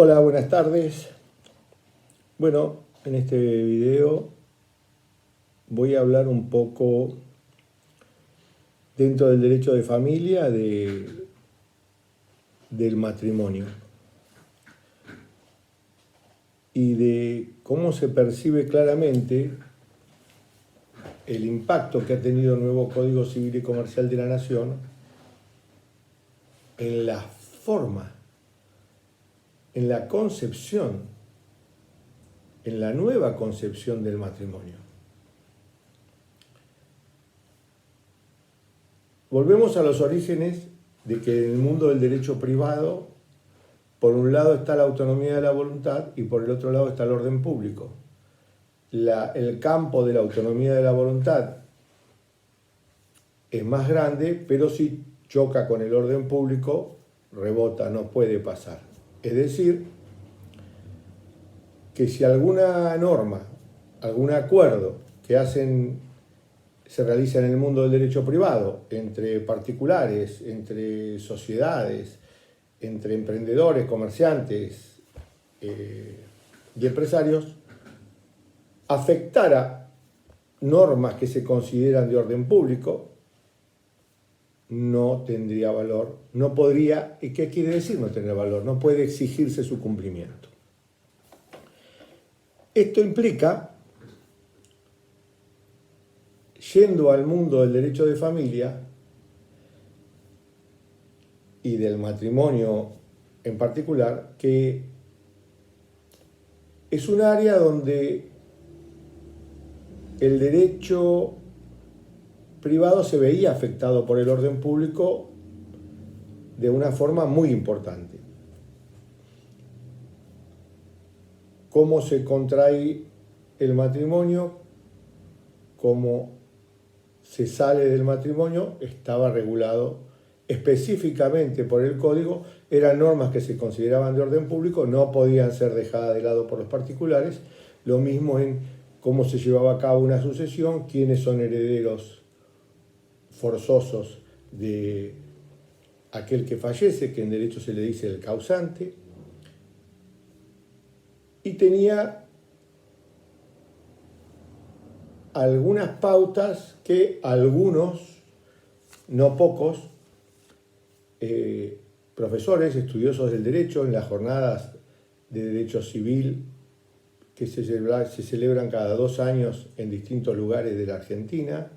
Hola, buenas tardes. Bueno, en este video voy a hablar un poco dentro del derecho de familia del matrimonio y de cómo se percibe claramente el impacto que ha tenido el nuevo Código Civil y Comercial de la Nación en la forma, en la concepción, en la nueva concepción del matrimonio. Volvemos a los orígenes de que en el mundo del derecho privado, por un lado está la autonomía de la voluntad y por el otro lado está el orden público. El campo de la autonomía de la voluntad es más grande, pero si choca con el orden público, rebota, no puede pasar. Es decir, que si alguna norma, algún acuerdo que se realiza en el mundo del derecho privado, entre particulares, entre sociedades, entre emprendedores, comerciantes y empresarios, afectara normas que se consideran de orden público, no tendría valor, no podría. ¿Y qué quiere decir no tener valor? No puede exigirse su cumplimiento. Esto implica, yendo al mundo del derecho de familia y del matrimonio en particular, que es un área donde el derecho privado se veía afectado por el orden público de una forma muy importante. Cómo se contrae el matrimonio, cómo se sale del matrimonio, estaba regulado específicamente por el Código. Eran normas que se consideraban de orden público, no podían ser dejadas de lado por los particulares. Lo mismo en cómo se llevaba a cabo una sucesión, quiénes son herederos forzosos de aquel que fallece, que en derecho se le dice el causante, y tenía algunas pautas que algunos, no pocos, profesores, estudiosos del derecho, en las jornadas de derecho civil que se celebran cada 2 años en distintos lugares de la Argentina,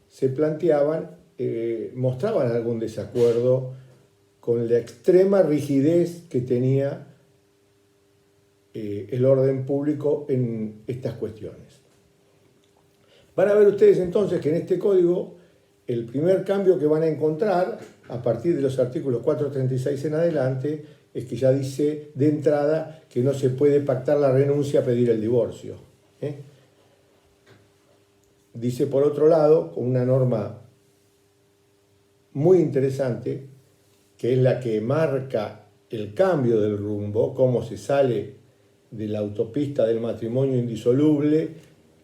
se planteaban, mostraban algún desacuerdo con la extrema rigidez que tenía el orden público en estas cuestiones. Van a ver ustedes entonces que en este código el primer cambio que van a encontrar a partir de los artículos 436 en adelante es que ya dice de entrada que no se puede pactar la renuncia a pedir el divorcio. Dice por otro lado, con una norma muy interesante, que es la que marca el cambio del rumbo, cómo se sale de la autopista del matrimonio indisoluble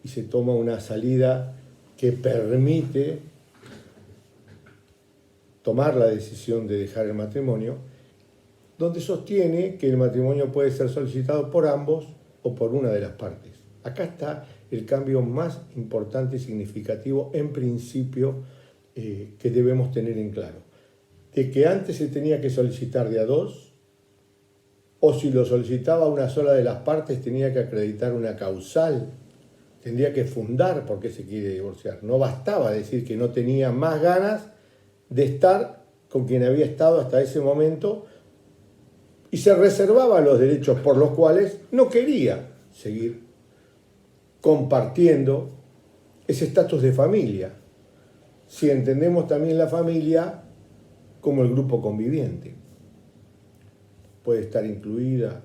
y se toma una salida que permite tomar la decisión de dejar el matrimonio, donde sostiene que el matrimonio puede ser solicitado por ambos o por una de las partes. Acá está el cambio más importante y significativo en principio que debemos tener en claro. De que antes se tenía que solicitar de a dos, o si lo solicitaba una sola de las partes tenía que acreditar una causal, tendría que fundar por qué se quiere divorciar. No bastaba decir que no tenía más ganas de estar con quien había estado hasta ese momento y se reservaba los derechos por los cuales no quería seguir compartiendo ese estatus de familia. Si entendemos también la familia como el grupo conviviente. Puede estar incluida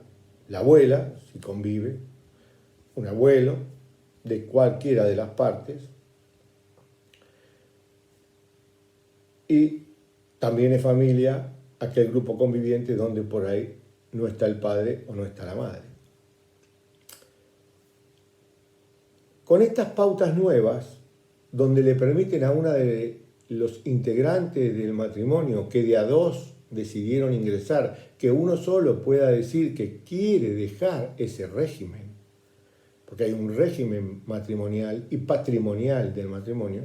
la abuela, si convive, un abuelo, de cualquiera de las partes, y también es familia aquel grupo conviviente donde por ahí no está el padre o no está la madre. Con estas pautas nuevas, donde le permiten a una de los integrantes del matrimonio que de a dos decidieron ingresar, que uno solo pueda decir que quiere dejar ese régimen, porque hay un régimen matrimonial y patrimonial del matrimonio,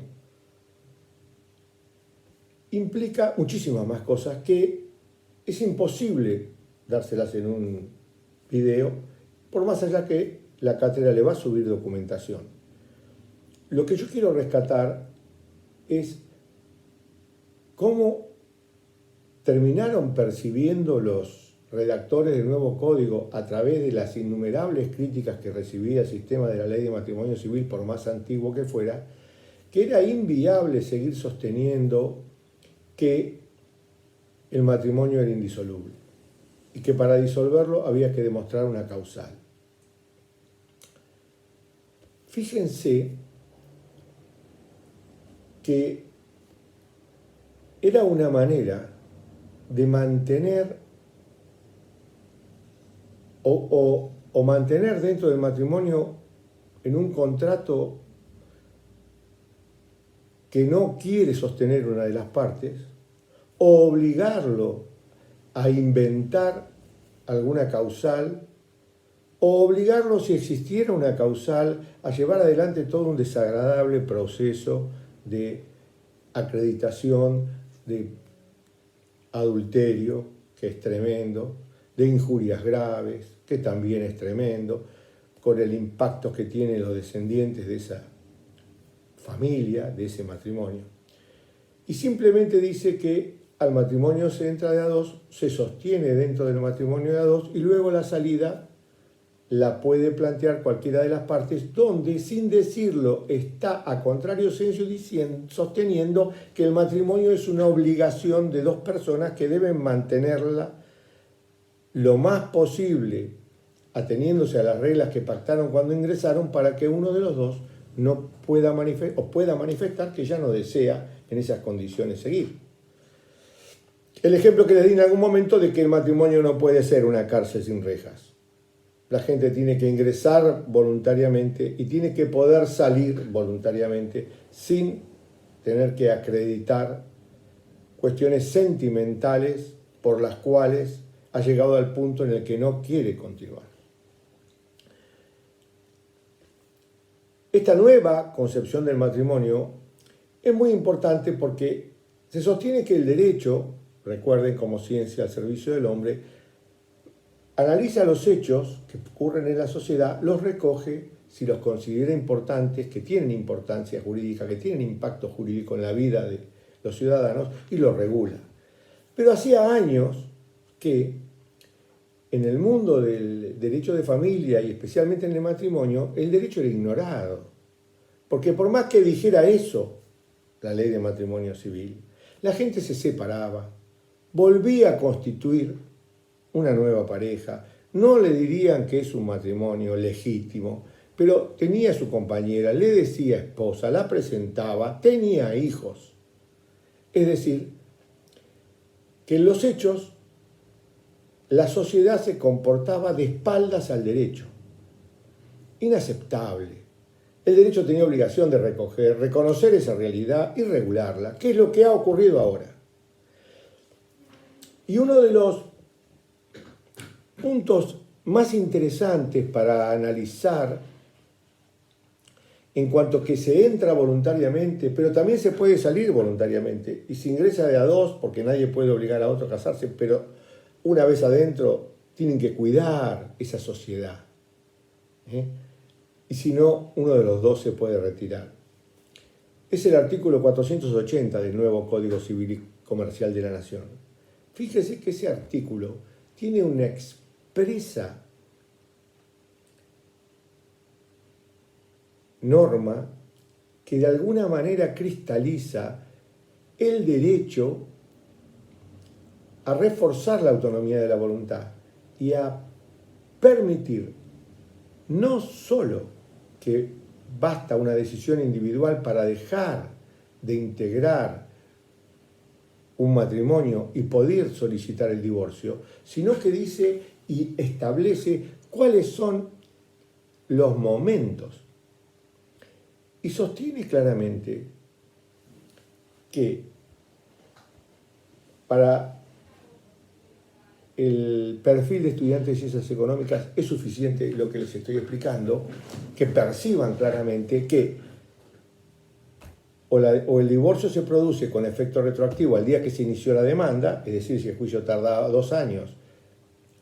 implica muchísimas más cosas que es imposible dárselas en un video, por más allá que la cátedra le va a subir documentación. Lo que yo quiero rescatar es cómo terminaron percibiendo los redactores del nuevo código a través de las innumerables críticas que recibía el sistema de la ley de matrimonio civil, por más antiguo que fuera, que era inviable seguir sosteniendo que el matrimonio era indisoluble y que para disolverlo había que demostrar una causal. Fíjense que era una manera de mantener o mantener dentro del matrimonio en un contrato que no quiere sostener una de las partes, o obligarlo a inventar alguna causal, o obligarlo, si existiera una causal, a llevar adelante todo un desagradable proceso de acreditación de adulterio, que es tremendo, de injurias graves, que también es tremendo, con el impacto que tienen los descendientes de esa familia, de ese matrimonio. Y simplemente dice que al matrimonio se entra de a dos, se sostiene dentro del matrimonio de a dos y luego la salida la puede plantear cualquiera de las partes, donde sin decirlo está a contrario sensu sosteniendo que el matrimonio es una obligación de dos personas que deben mantenerla lo más posible, ateniéndose a las reglas que pactaron cuando ingresaron, para que uno de los dos no pueda manifestar que ya no desea en esas condiciones seguir. El ejemplo que les di en algún momento de que el matrimonio no puede ser una cárcel sin rejas. La gente tiene que ingresar voluntariamente y tiene que poder salir voluntariamente sin tener que acreditar cuestiones sentimentales por las cuales ha llegado al punto en el que no quiere continuar. Esta nueva concepción del matrimonio es muy importante porque se sostiene que el derecho, recuerden, como ciencia al servicio del hombre, analiza los hechos que ocurren en la sociedad, los recoge, si los considera importantes, que tienen importancia jurídica, que tienen impacto jurídico en la vida de los ciudadanos, y los regula. Pero hacía años que en el mundo del derecho de familia y especialmente en el matrimonio, el derecho era ignorado. Porque por más que dijera eso, la ley de matrimonio civil, la gente se separaba, volvía a constituir una nueva pareja, no le dirían que es un matrimonio legítimo, pero tenía su compañera, le decía esposa, la presentaba, tenía hijos. Es decir, que en los hechos la sociedad se comportaba de espaldas al derecho. Inaceptable. El derecho tenía obligación de reconocer esa realidad y regularla, que es lo que ha ocurrido ahora. Y uno de los puntos más interesantes para analizar en cuanto que se entra voluntariamente, pero también se puede salir voluntariamente, y se ingresa de a dos porque nadie puede obligar a otro a casarse, pero una vez adentro tienen que cuidar esa sociedad. Y si no, uno de los dos se puede retirar. Es el artículo 480 del nuevo Código Civil y Comercial de la Nación. Fíjese que ese artículo tiene una expresa norma que de alguna manera cristaliza el derecho a reforzar la autonomía de la voluntad y a permitir no solo que basta una decisión individual para dejar de integrar un matrimonio y poder solicitar el divorcio, sino que dice y establece cuáles son los momentos. Y sostiene claramente que para el perfil de estudiantes de ciencias económicas es suficiente lo que les estoy explicando, que perciban claramente que o el divorcio se produce con efecto retroactivo al día que se inició la demanda, es decir, si el juicio tardaba 2 años,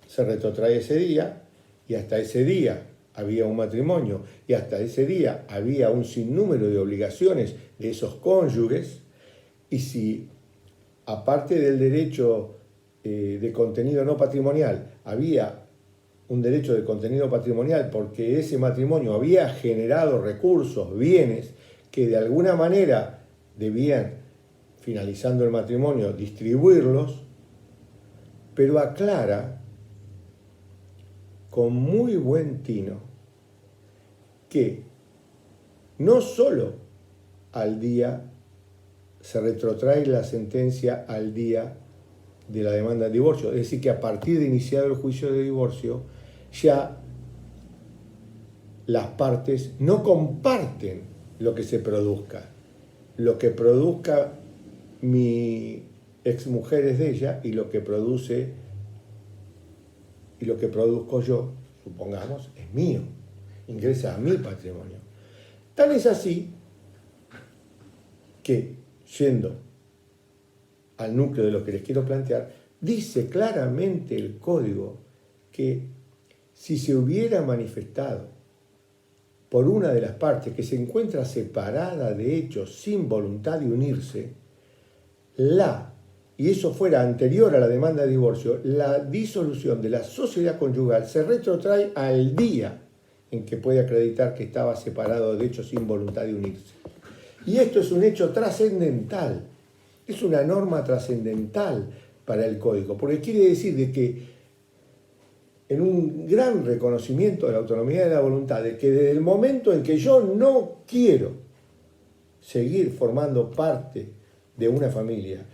se retrotrae ese día, y hasta ese día había un matrimonio, y hasta ese día había un sinnúmero de obligaciones de esos cónyuges, y si aparte del derecho de contenido no patrimonial, había un derecho de contenido patrimonial porque ese matrimonio había generado recursos, bienes, que de alguna manera debían, finalizando el matrimonio, distribuirlos, pero aclara con muy buen tino que no solo al día se retrotrae la sentencia al día de la demanda de divorcio, es decir, que a partir de iniciado el juicio de divorcio, ya las partes no comparten lo que se produzca. Lo que produzca mi exmujer es de ella y lo que produce y lo que produzco yo, supongamos, es mío, ingresa a mi patrimonio. Tal es así que, yendo al núcleo de lo que les quiero plantear, dice claramente el código que si se hubiera manifestado por una de las partes que se encuentra separada de hecho sin voluntad de unirse, y eso fuera anterior a la demanda de divorcio, la disolución de la sociedad conyugal se retrotrae al día en que puede acreditar que estaba separado de hecho sin voluntad de unirse. Y esto es un hecho trascendental, es una norma trascendental para el código, porque quiere decir de que en un gran reconocimiento de la autonomía de la voluntad, de que desde el momento en que yo no quiero seguir formando parte de una familia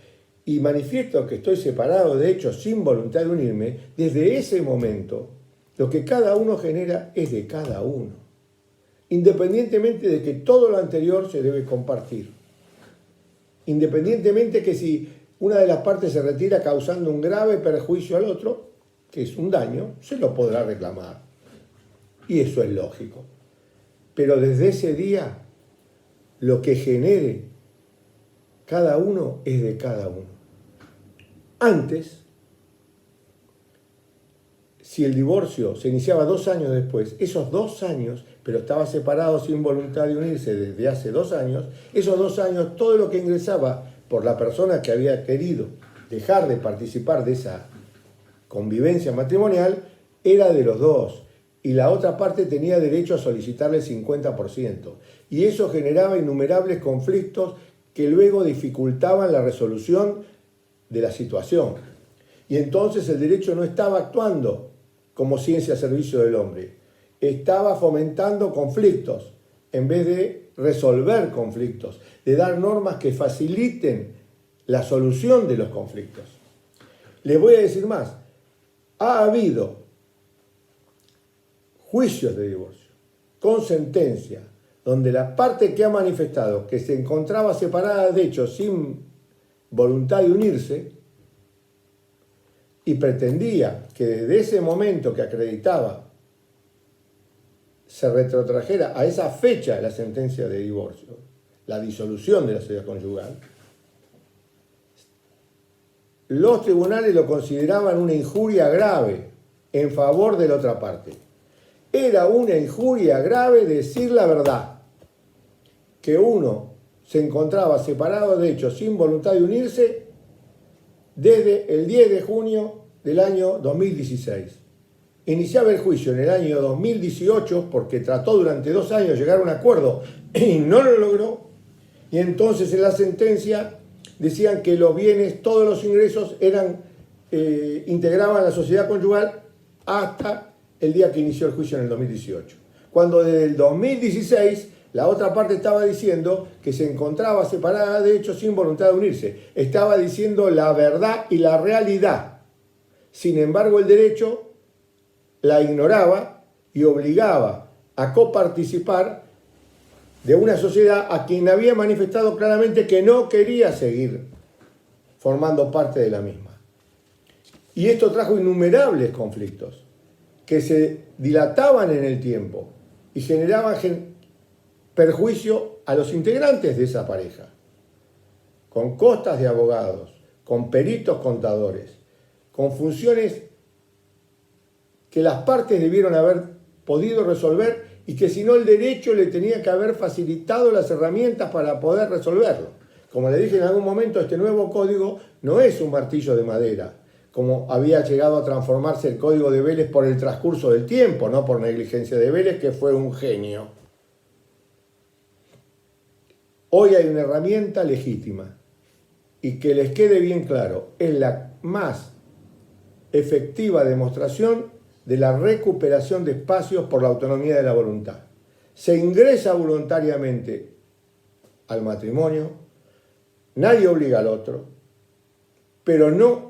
y manifiesto que estoy separado de hecho sin voluntad de unirme, desde ese momento lo que cada uno genera es de cada uno, independientemente de que todo lo anterior se debe compartir, independientemente que si una de las partes se retira causando un grave perjuicio al otro, que es un daño, se lo podrá reclamar. Y eso es lógico. Pero desde ese día, lo que genere cada uno es de cada uno. Antes, si el divorcio se iniciaba 2 años después, esos 2 años, pero estaba separado sin voluntad de unirse desde hace 2 años, esos 2 años, todo lo que ingresaba por la persona que había querido dejar de participar de esa convivencia matrimonial era de los dos y la otra parte tenía derecho a solicitarle el 50%, y eso generaba innumerables conflictos que luego dificultaban la resolución de la situación, y entonces el derecho no estaba actuando como ciencia a servicio del hombre, estaba fomentando conflictos en vez de resolver conflictos, de dar normas que faciliten la solución de los conflictos. Les voy a decir más. Ha habido juicios de divorcio con sentencia donde la parte que ha manifestado que se encontraba separada de hecho sin voluntad de unirse y pretendía que desde ese momento que acreditaba se retrotrajera a esa fecha la sentencia de divorcio, la disolución de la sociedad conyugal, los tribunales lo consideraban una injuria grave en favor de la otra parte. Era una injuria grave decir la verdad, que uno se encontraba separado de hecho sin voluntad de unirse desde el 10 de junio del año 2016. Iniciaba el juicio en el año 2018 porque trató durante 2 años llegar a un acuerdo y no lo logró, y entonces en la sentencia decían que los bienes, todos los ingresos integraban la sociedad conyugal hasta el día que inició el juicio en el 2018. Cuando desde el 2016 la otra parte estaba diciendo que se encontraba separada de hecho sin voluntad de unirse. Estaba diciendo la verdad y la realidad. Sin embargo, el derecho la ignoraba y obligaba a coparticipar de una sociedad a quien había manifestado claramente que no quería seguir formando parte de la misma. Y esto trajo innumerables conflictos que se dilataban en el tiempo y generaban perjuicio a los integrantes de esa pareja, con costas de abogados, con peritos contadores, con funciones que las partes debieron haber podido resolver y que si no el derecho le tenía que haber facilitado las herramientas para poder resolverlo. Como le dije en algún momento, este nuevo código no es un martillo de madera, como había llegado a transformarse el código de Vélez por el transcurso del tiempo, no por negligencia de Vélez, que fue un genio. Hoy hay una herramienta legítima y que les quede bien claro, es la más efectiva demostración de la recuperación de espacios por la autonomía de la voluntad. Se ingresa voluntariamente al matrimonio, nadie obliga al otro, pero no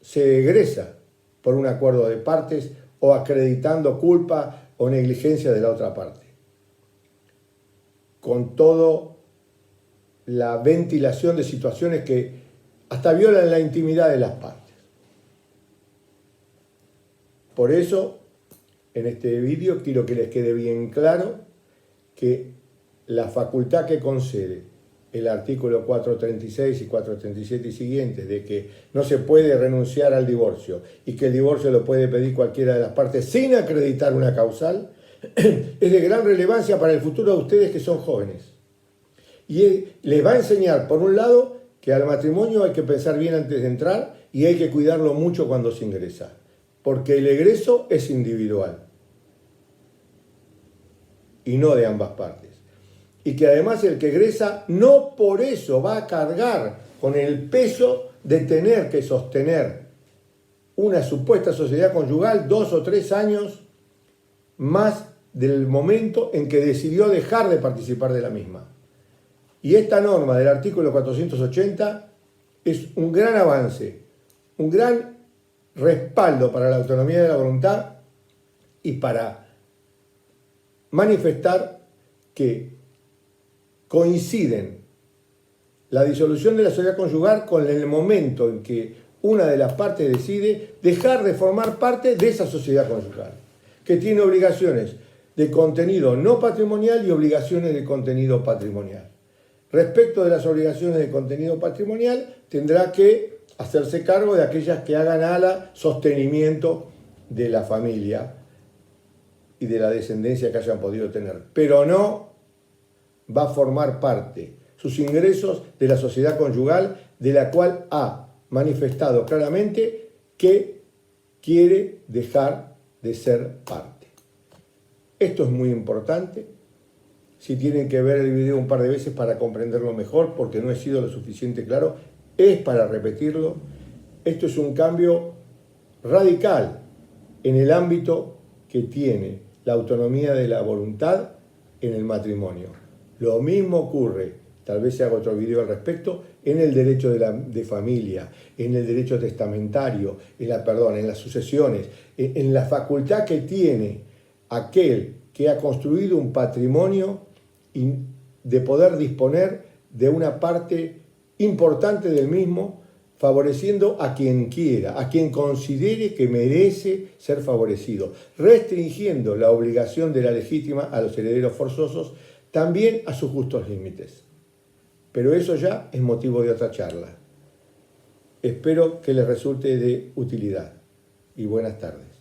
se egresa por un acuerdo de partes o acreditando culpa o negligencia de la otra parte. Con todo la ventilación de situaciones que hasta violan la intimidad de las partes. Por eso, en este vídeo quiero que les quede bien claro que la facultad que concede el artículo 436 y 437 y siguientes de que no se puede renunciar al divorcio y que el divorcio lo puede pedir cualquiera de las partes sin acreditar una causal, es de gran relevancia para el futuro de ustedes que son jóvenes. Y les va a enseñar, por un lado, que al matrimonio hay que pensar bien antes de entrar y hay que cuidarlo mucho cuando se ingresa, porque el egreso es individual y no de ambas partes. Y que además el que egresa no por eso va a cargar con el peso de tener que sostener una supuesta sociedad conyugal 2 o 3 años más del momento en que decidió dejar de participar de la misma. Y esta norma del artículo 480 es un gran avance, un gran respaldo para la autonomía de la voluntad y para manifestar que coinciden la disolución de la sociedad conyugal con el momento en que una de las partes decide dejar de formar parte de esa sociedad conyugal, que tiene obligaciones de contenido no patrimonial y obligaciones de contenido patrimonial. Respecto de las obligaciones de contenido patrimonial, tendrá que hacerse cargo de aquellas que hagan al sostenimiento de la familia y de la descendencia que hayan podido tener, pero no va a formar parte sus ingresos de la sociedad conyugal, de la cual ha manifestado claramente que quiere dejar de ser parte. Esto es muy importante. Si tienen que ver el video un par de veces para comprenderlo mejor, porque no he sido lo suficiente claro, es para repetirlo. Esto es un cambio radical en el ámbito que tiene la autonomía de la voluntad en el matrimonio. Lo mismo ocurre, tal vez se haga otro video al respecto, en el derecho de familia, en el derecho testamentario, en las sucesiones, en la facultad que tiene aquel que ha construido un patrimonio de poder disponer de una parte importante del mismo, favoreciendo a quien quiera, a quien considere que merece ser favorecido, restringiendo la obligación de la legítima a los herederos forzosos, también a sus justos límites. Pero eso ya es motivo de otra charla. Espero que les resulte de utilidad y buenas tardes.